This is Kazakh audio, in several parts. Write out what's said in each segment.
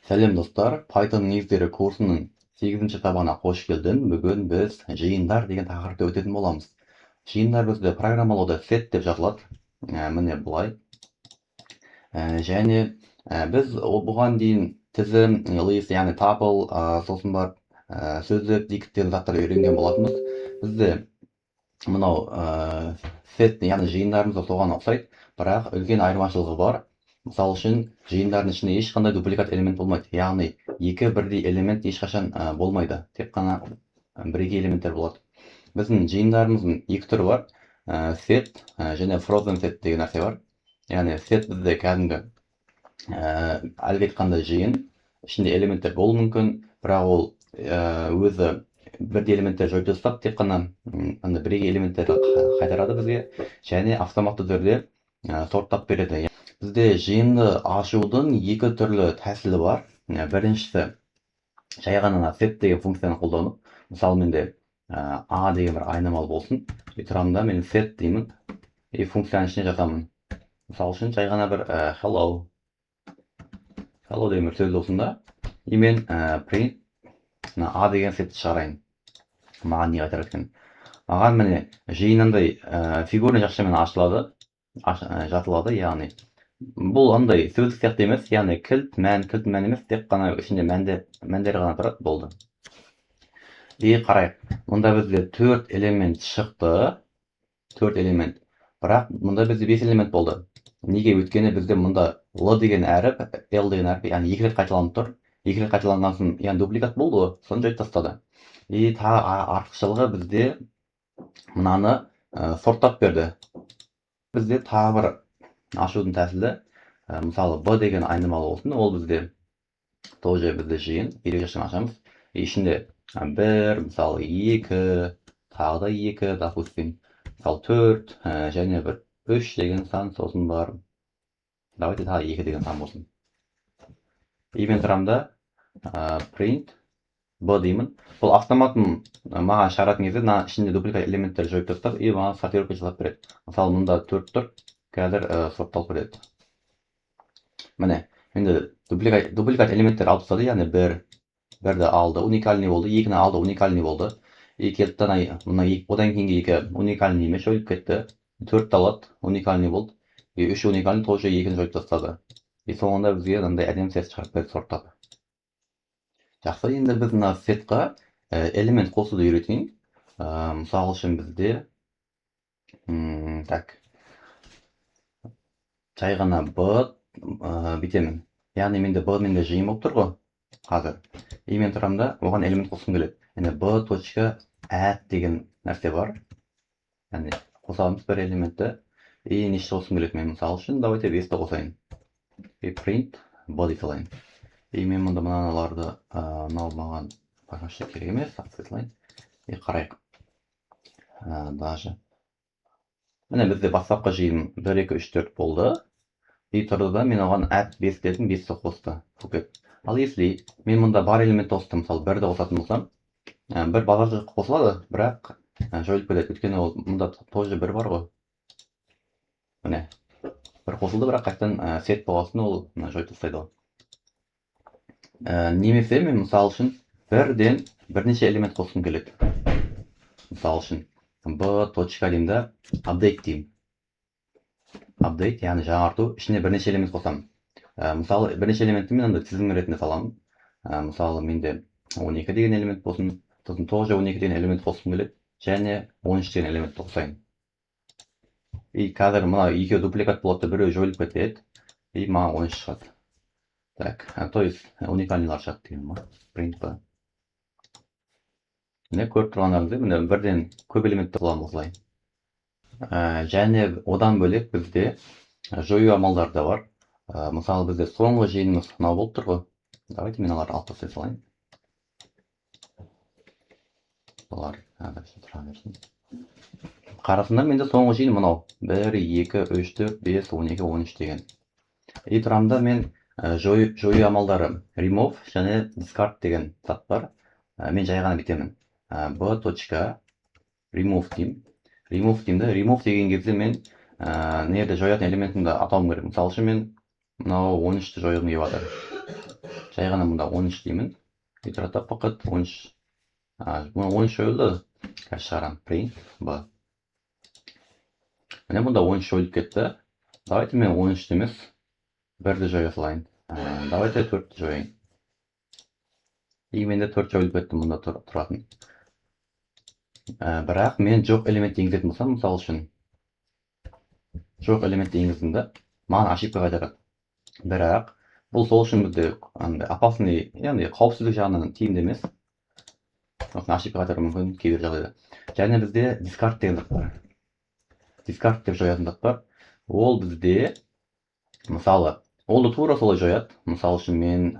Сәлем достар, Python негіздері курсының 8-ші сабағына қош келдің. Бүгін біз жиындар деген тақырыпты өтетін боламыз. Жиындар бізде программалауда set деп жазылады. Міне бұлай. Және біз бұған дейін тізім, list, яғни tuple, сосын бар сөздік, дикт деген заттарды үйренген болатынбыз. Бізде мынау set, яғни жиындарымыз да соған ұқсайды, бірақ үлкен айырмашылығы бар. Мысал үшін, жиындардың ішінде ешқандай дупликат элемент болмайды. Яғни, екі бірдей элемент ешқашан болмайды. Тек қана бірегей элементтер болады. Біздің жиындарымыздың екі түрі бар. Set және frozen set деген нәрсе бар. Яғни, set бізде кәдімгі әлгі айтқандай жиын. Ішінде элементтер болуы мүмкін, бірақ ол өзі бірдей элементтер жойып тастап, тек қана бірегей элементтерді қайтарады бізге, және автоматты түрде сорттап береді. Бізде жиынды ашудың екі түрлі тәсілі бар. Біріншісі, жай ғана set деген функцияны қолданып, мысалы менде a деген бір айнымалы болсын. Тұрамда мен set деймін, функцияның ішіне жазамын. Мысалы үшін, жай ғана бір hello деген бір сөз болсын да, мен print a деген сетті шығарайын. Маған не қайтарады екен? Маған міне жиынындай фигурный жақшамен жатылады, яғни бұл андай сөздік сияқты емес, яғни кілт мән емес, тек қана ішінде мәндер ғана тұрады, болды. Қарайық, мұнда бізде 4 элемент шықты, 4 элемент, бірақ мұнда бізде 5 элемент болды. Неге? Өйткені бізде мұнда L деген әріп, L деген әріп, яғни 2 рет қайталанып тұр. 2 рет қайталанған соң, яғни дупликат болды, соны жойып тастады. Тағы артықшылығы бізде мынаны сорттап берді. Бізде тағы бір ашудың тәсілі, мысалы b деген айнымалы болсын, ол бізде тоже бізде жиын, ерекшесін ашамыз. Ішінде 1, мысалы 2, тағы да 2, допустим, мысалы 4, және бір 3 деген сан сосын бар. Давайте тағы 2 деген сан болсын. Мен тұрамда print b деймін. Бұл автоматын маған шығаратын кезде ішінде дупликат элементтер жойып тастап, маған сортировка жасап береді. Мысалы мұнда 4 тұр, қазір сортталып береді. Міне, енді дупликат элементтер алып тастады, яғни 1-ді алды, уникальный болды, 2-ні алды, уникальный болды. Одан кейінгі 2 уникальный емес, жойып кетті. 4-ті алады, уникальный болды. 3 уникальный, тоже 2-ні жойып тастады. Соңында бізге әдемі сет шығарып берді, сорттады. Жақсы, енді біз мына сетқа элемент қосуды үйретейін. Мысалы үшін бізде жай ғана b бітемін. Яғни менде b менде жиын болып тұр ғой, қазір. Мен тұрамда оған элемент қосқым келеді. b.add деген нәрсе бар. Яғни қосамыз бір элементті. Неше қосқым келеді мен, мысалы үшін, давайте 5-ті қосайын. Print b дей салайын. Мен мұнда мыналарды маған бақашы керек емес, сақсайлайын. Қарайық. Даже. Міне бізде бастапқы жиын 1, 2, 3, 4 болды. Тұрды да мен оған add 5 дедім, 5-ті қосты. Ал если мен мұнда бар элемент қостым, мысалы 1-ді қосатын болсам, 1 базар қосылады, бірақ жойылып кетеді. Өйткені ол мұнда тоже 1 бар ғой. Міне, 1 қосылды, бірақ қайтадан сет болғасын ол жойып тастайды ғой. Немесе мен мысал үшін 1-ден бірнеше элемент қосқым келеді. Мысал үшін b.точка деймін да, update деймін. Update, яғни жаңарту, ішіне бірнеше элемент қосамын. Мысалы, бірнеше элементті мен тізім ретінде саламын. Мысалы, менде 12 деген элемент болсын, сосын тоже 12 деген элемент қосқым келеді, және 13 деген элементті қосайын. Қазір мына екеуі дупликат болады, біреуі жойылып кетеді, маған 13 шығады. То есть уникальныйлар шығады деген ма? Print b. Көріп тұрғандарыңызда, міне бірден көп элементті қоламын осылай. Және одан бөлек бізде жою амалдары да бар. Мысалы бізде соңғы жиынымыз мынау болып тұр ғой. Давайте мен аларды алып тастай салайын. Олар тұра берсін. Қарасында менде соңғы жиын мынау. 1, 2, 3, 4, 5, 12, 13 деген. Тұрамда мен жою амалдары remove және discard деген зат бар. Мен жай ғана бітемін. b.remove деймін. Remove деймді. Remove деген кезде мен нерде жоятын элементімді атауым керек. Мысалы үшін мен мынау 13-ті жойғым келіп жатыр. жай ғана мұнда 13 деймін. Тұрады фақат 13. Мұны 13 жойылды. Қазір шығарамын. Print b. Міне мұнда 13 жойылып кетті. Давайте мен 13 емес, 1-ді жоя салайын. Давайте 4-ті жояйын. И менде 4 жойылып кетті мұнда тұратын. Бірақ мен жоқ элементті енгізетін болсам, мысалы үшін жоқ элементті енгіздімді, маған ошибка қайтарады. Бірақ бұл сол үшін бізде опасный, яғни қауіпсіздік жағынан тиімді емес. Ошибка қайтаруы мүмкін кейбір жағдайда. Және бізде discard деген зат бар. Discard деп жоятын зат бар. Ол бізде, мысалы, олды тура солай жояды. Мысалы үшін мен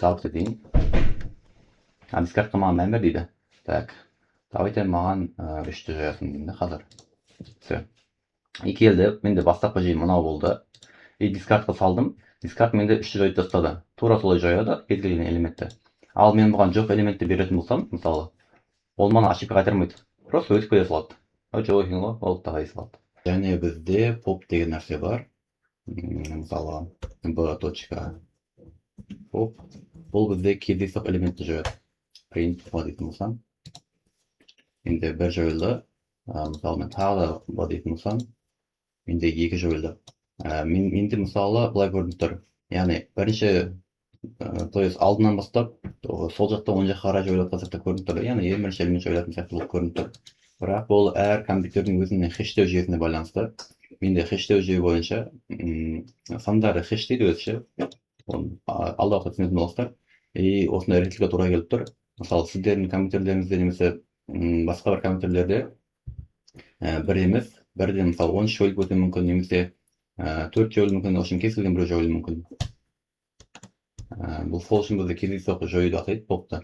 салып етейін. Discardқа маған мән бер дейді. Так, давайте маған 3-ті жоясын деймін қазір. Все. И келді, менде бастапқы жиын мынау болды. И discardқа салдым. Discard менде 3-ті жойып тастады. Тура солай жояды кез келген элементті. Ал мен бұған жоқ элементті беретін болсам, мысалы, ол маған ошибка қайтармайды. Просто өтіп кете салады. Жоқ екен ғой, ол тағай салады. Және бізде pop деген нәрсе бар. Мысалы, b.pop. Бұл бізде кездейсоқ элементті жояды. Print дейтін болсам. Менде 1 жойылды. Мысалы, мен тағы да b дейтін болсам, менде 2 жойылды. Менде мысалы былай көрініп тұр. Яғни бірінші, то есть алдынан бастап, сол жақта оң жаққа қарай жойылатын сияқты көрініп тұр. Яғни ең бірінші элемент жойылатын сияқты болып көрініп тұр. Бірақ бұл әр компьютердің өзінің хэштеу жүйесіне байланысты. Менде хэштеу жүйе бойынша сандары хэш дейді өзінше. Алда уақытта түсінетін боласыздар. И осындай реттілікке тура келіп тұр. Мысалы, сіздердің компьютерлеріңізде немесе басқа бір компьютерлерде бір емес, бірден мысалы 13 жойылып өтуі мүмкін, немесе 4 жойылуы мүмкін, в общем, кез келген біреу жойылуы мүмкін. Бұл сол үшін бізде кездейсоқ жоюды атайды, попты.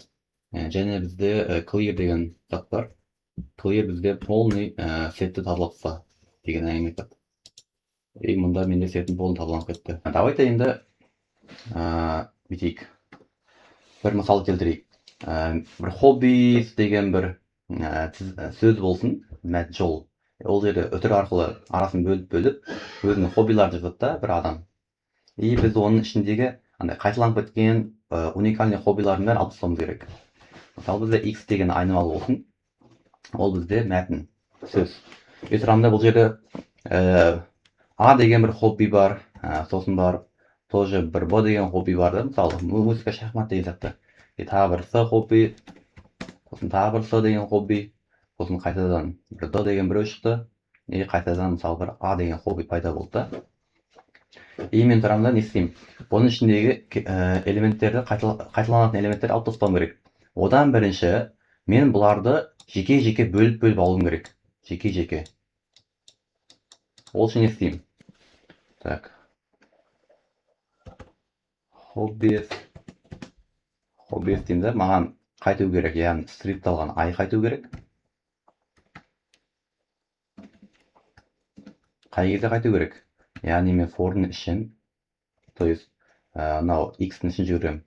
Және бізде clear деген зат бар. Clear бізде полный сетті тазалап тастайды деген әңгіме айтады. И мұнда менде сеттің полный тазаланып кетті. Давайте енді бүйтейік. Бір мысал келтірейік. Бір hobbies деген бір сөз болсын, жол. Ол жерде өтір арқылы арасын бөліп, өзінің хоббиларды жазады бір адам. И біз оның ішіндегі қайталанып кеткен уникальный хоббилардың бәрін алып тастауымыз керек. Мысалы, бізде X деген айнымалы болсын. Ол бізде мәтін, сөз. Тұрамда бұл жерде A деген бір хобби бар, сосын бар, тоже бір B деген хобби бар. Мысалы, музыка, шахмат деген заттар. Тағы бір C хобби, сосын тағы бір C деген хобби, сосын қайтадан бір D деген біреу шықты, и қайтадан мысалы бір A деген хобби пайда болды. И мен тұрамда не істеймін? Бұның ішіндегі элементтерді, қайталанатын элементтерді алып тастауым керек. Одан бірінші мен бұларды жеке-жеке бөліп алуым керек. Жеке-жеке. Ол үшін не істеймін? Так. Hobbies деймін, маған қайту керек, яғни стрипталған ай қайту керек. Қай кезде қайту керек? Яғни мен for'ның ішін, то есть, x-ның ішін жүгірем.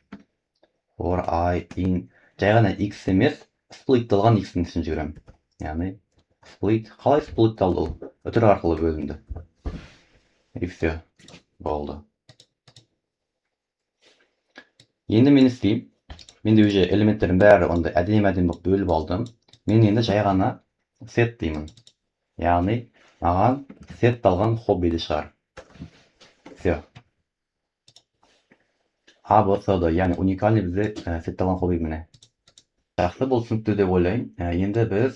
For I in, жай ғана x емес, сплитталған x-ның ішін жүгірем. Яғни, split, қалай сплитталды ол? Өтір арқылы бөлінді. И все, болды. Енді мен істеймін. Менде уже элементтердің бәрі онда әдемі бөліп алдым. Мен енді жай ғана set деймін. Яғни, маған сетталған хоббиді шығар. Все. A, B, C, D, яғни уникальный бізде сетталған хобби міне. Жақсы, бұл түсінікті деп ойлаймын. Енді біз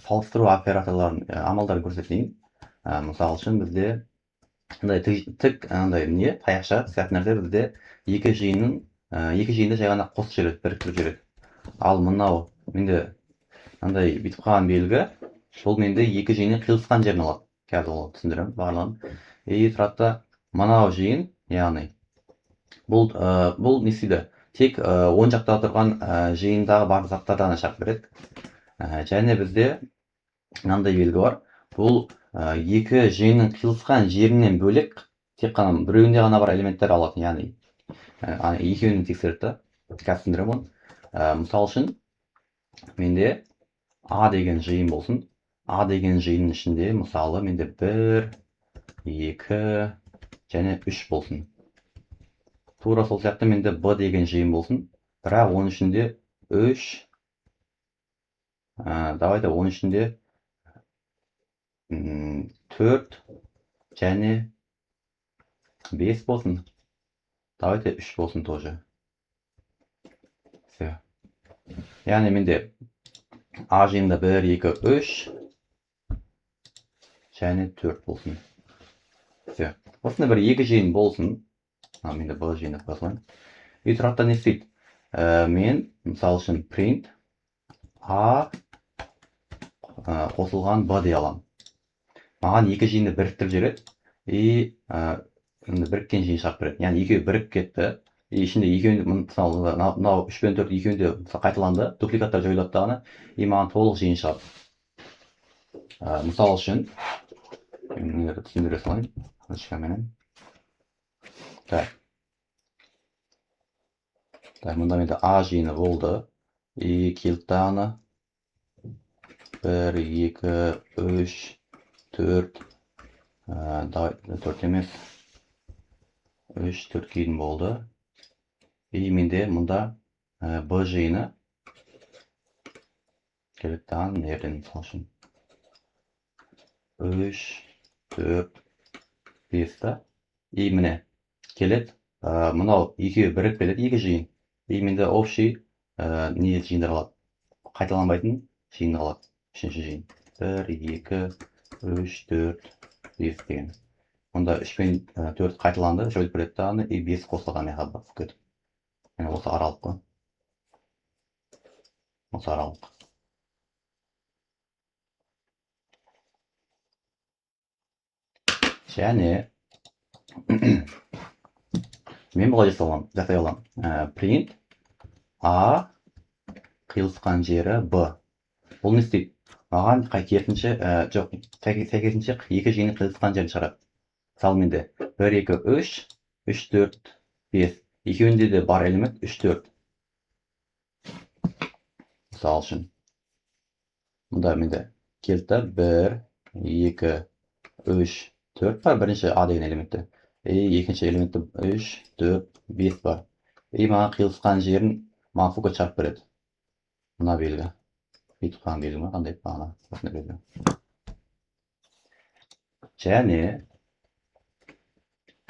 салыстыру операторларын амалдарын көрсетейін. Мысалы үшін бізде тік таяқша сияқты нәрсе бізде екі жиынды жай ғана қосып жібереді, біріктіріп жібереді. Ал мынау менде бүйтіп қалған белгі, сол менде екі жиынның қиылысқан жерін алады. Қазір ол түсіндірем барлығын. И тұрады мынау жиын, яғни бұл не істейді? Тек оң жақта тұрған жиындағы бар заттардан ашақ береді. Және бізде мынандай белгі бар. Бұл екі жиынның қиылысқан жерінен бөлек тек қана біреуінде ғана бар элементтер алады, яғни екеуін тексерді. Қазір түсіндірем оны. Мысал үшін менде A деген жиын болсын. A деген жиынның ішінде мысалы менде 1, 2 және 3 болсын. тура сол сияқты менде b деген жиын болсын, бірақ оның ішінде 3, давайте оның ішінде 4 және 5 болсын. Давайте 3 болсын тоже. Все. Яғни менде A жиынында 1, 2, 3 және 4 болсын. Все. Осында бір 2 жиын болсын. Менде B жиыны қосылайын. И тұрақта не істейді? Мен, мысал үшін, print A қосылған B дей аламын. Маған 2 жиынды біріктіріп жібереді. И біріккен жиын шығарып береді. Яғни екеуі бірігіп кетті. И ішінде екеуінде, мысалы, мынау 3 пен 4 екеуінде қайталанды, дупликаттар жойылады дағаны. И маған толық жиын шығады. Мысал үшін, түсіндіре салайын. Ручкаменен. Так, мұнда менде A жиыны болды. И келді дағаны 1, 2, 3, 4, 4 емес, 3, 4 кейін болды. И менде мұнда B жиыны келді дағаны нерден, мысал үшін. 3, 4, 5 та. И міне келеді. Мынау екеуі бірігіп кетеді, 2 жиын. И менде общий не жиындар қалады. Қайталанбайтын жиын қалады. 3-ші жиын. 1, 2, 3, 4, 5 деген. Мұнда 3 пен 4 қайталанды, жойылып береді дағаны, и 5 қосылған меха болып кетіп. Осы аралық қой. Осы аралық. Және мен бұлай жасай аламын. Print A қиылысқан жері B. Бұл не істейді? Маған сәйкесінше 2 жиыны қиылысқан жерін шығарады. Мысалы менде 1, 2, 3, 3, 4, 5. Екеуінде де бар элемент 3, 4. Мысалы үшін. Мұнда менде келді 1, 2, 3, 4 бар бірінші A деген элементті. Екінші элементті 3, 4, 5 бар. Маған қиылысқан жерін маған фука шығарып береді. Мына белгі. Бүйтіп қалған белгі ма? Қандай бағана? Осындай белгі. Және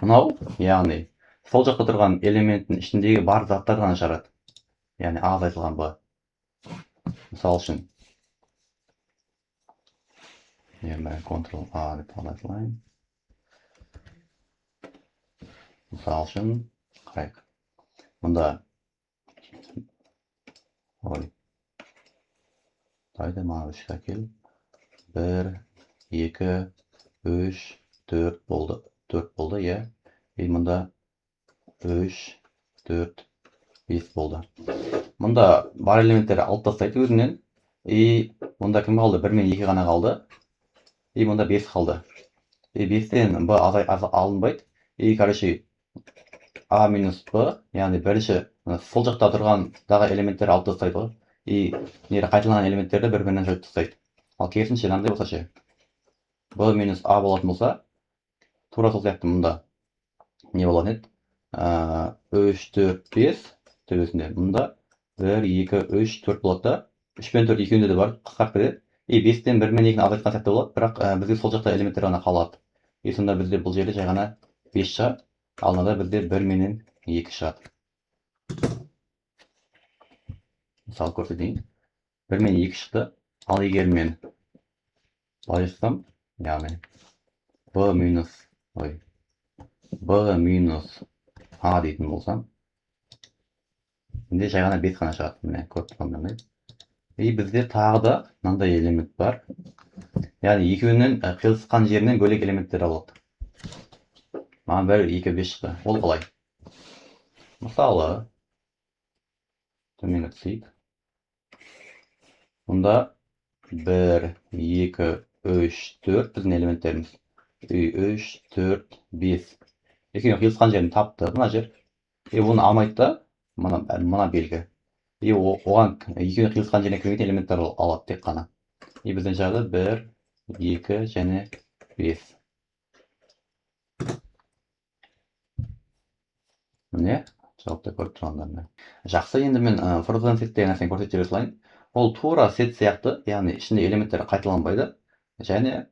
мынау, яғни сол жақта тұрған элементтің ішіндегі бар заттардан шығарады. Яғни A айтылған B. Мысал үшін. Ctrl-A деп қалайын. Мысал үшін, қарайық. Мұнда дайды маған үшке кел. 1, 2, 3, 4 болды. 4 болды, е. Мұнда 3, 4, 5 болды. Мұнда бар элементтері алып тастайды өзінен. Мұнда кім қалды? 1 мен 2 ғана қалды. Мұнда 5 қалды. 5-тен B алынбайды. Короче, A минус B, яғни бірінші сол жақта тұрғандағы элементтері алып тастайды ғой. Қайталанған элементтерді бір-бірінен жойып тастайды. Ал керісінше мынандай болса ше. B минус A болатын болса, тура сол сияқты мұнда не болатын еді? 3, 4, 5 төбесінде. Мұнда 1, 2, 3, 4 болады да. 3 пен 4 екеуінде де бар, қысқарып кетеді. 5-тен 1 мен 2-ні азайтқан сияқты болады, бірақ бізге сол жақта элементтер ғана қалады. Сонда бізде бұл жерде жай ғана 5 шығады, ал мынада бізде 1 менен 2 шығады. Мысалы көрсетейін. 1 мен 2 шықты, ал егер мен былай жасасам, яғни B минус A дейтін болсам, менде жай ғана 5 ғана шығады. Міне көріп тұрғандай. Бізде тағы да мынандай элемент бар. Яғни екеуінің қиылысқан жерінен бөлек элементтер алады. Маған 1, 2, 5 шықты. Ол қалай? Мысалы, төменге түсейік. Мұнда 1, 2, 3, 4 біздің элементтеріміз. 3, 4, 5. Екеуінің қиылысқан жерін тапты. Мына жер. Оны алмайды да, мына белгі. Оған екеуінің қиылысқан жеріне кірмейтін элементтер алады тек қана. Бізден жағы 1, 2 және 5. міне жауапты көріп тұрғандарына. Жақсы, енді мен frozen set деген нәрсені көрсете салайын. Ол тура set сияқты, яғни ішінде элементтер қайталанбайды және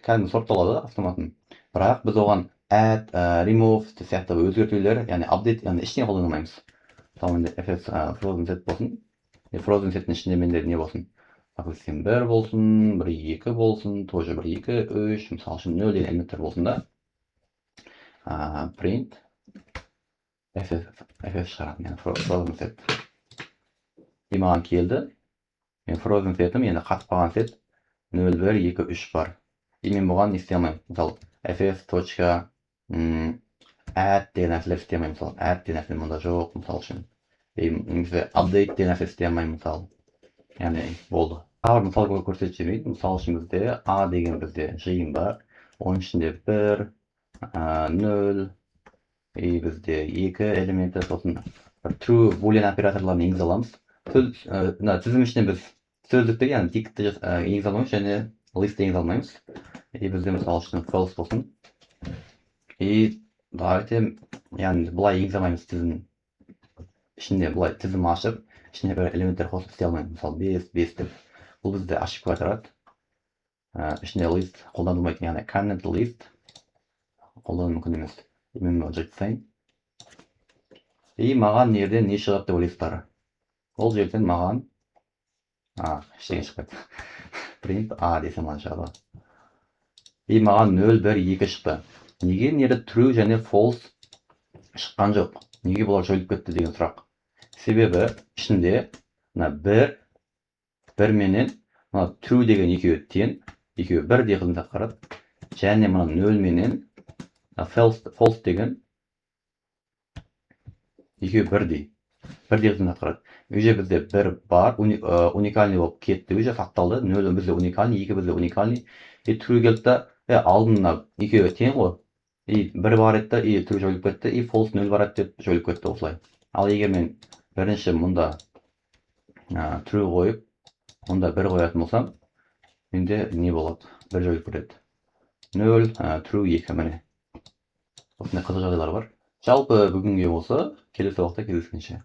кәдімгі сортталады автоматын. Бірақ біз оған add, remove сияқты өзгертулер, яғни update, яғни ештеңе қолданбаймыз. Мысалы енді fs frozen set болсын, frozen sеттің ішінде менде не болсын, допустим 1 болсын, 1 2 болсын, тоже 1 2 3, мысалы үшін 0 деген элементтер болсын да, print fs шығарамын, яғни frozen set. И маған келді, мен frozen setім, енді қатып қалған set 0 1 2 3 бар. И мен бұған не істей алмаймын. Мысалы fs. Add деген нәрселер істей алмаймын. Мысалы add деген нәрсе мұнда жоқ, мысалы үшін. Немесе update деген нәрсе істей алмаймын, мысалы. Яғни болды. Тағы мысал көрсетіп жіберейін. Мысалы үшін бізде a деген бізде жиын бар. Оның ішінде 1 0 и бізде 2 элементі, сосын true boolean операторларын енгізе аламыз. Тізім ішіне біз сөздікті, яғни текстті енгізе алмаймыз және list енгізе алмаймыз. И бізде мысалы үшін false болсын. И давайте, яғни бұлай енгізе алмаймыз тізім ішінде, бұлай тізім ашып, ішіне бір элементтер қосып істей алмаймыз. Мысалы 5 5 деп. Бұл бізде ошибка тұрады. Ішінде list қолданылмайды, яғни comment list қолдану мүмкін емес. Мен жіберіп тастайын. И маған жерден не шығады деп ойлайсыздар? Ол жерден маған ештеңе шықпайды. Print a десем маған шығады. И маған 0 1 2 шықты. Неге нері true және false шыққан жоқ? Неге бұлар жойылып кетті деген сұрақ. Себебі ішінде 1 менен true деген екеуі тең, екеуі 1 деген қызмет атқарады. Және 0 менен false деген екеуі бірдей қызмет атқарады. Уже бізде 1 бар, уникальный болып кетті, уже сақталды. 0 бізде уникальный, 2 бізде уникальный. И true келді да, алдына екеуі тең ғой. И 1 бар еді, и true жойылып кетті, и false 0 бар еді деп жойылып кетті осылай. Ал егер мен бірінші мұнда true қойып, мұнда 1 қоятын болсам, менде не болады? 1 жойылып кетеді. 0 true 2 міне. Осындай қызық жағдайлар бар. Жалпы бүгінге осы, келесі уақытта кездескенше.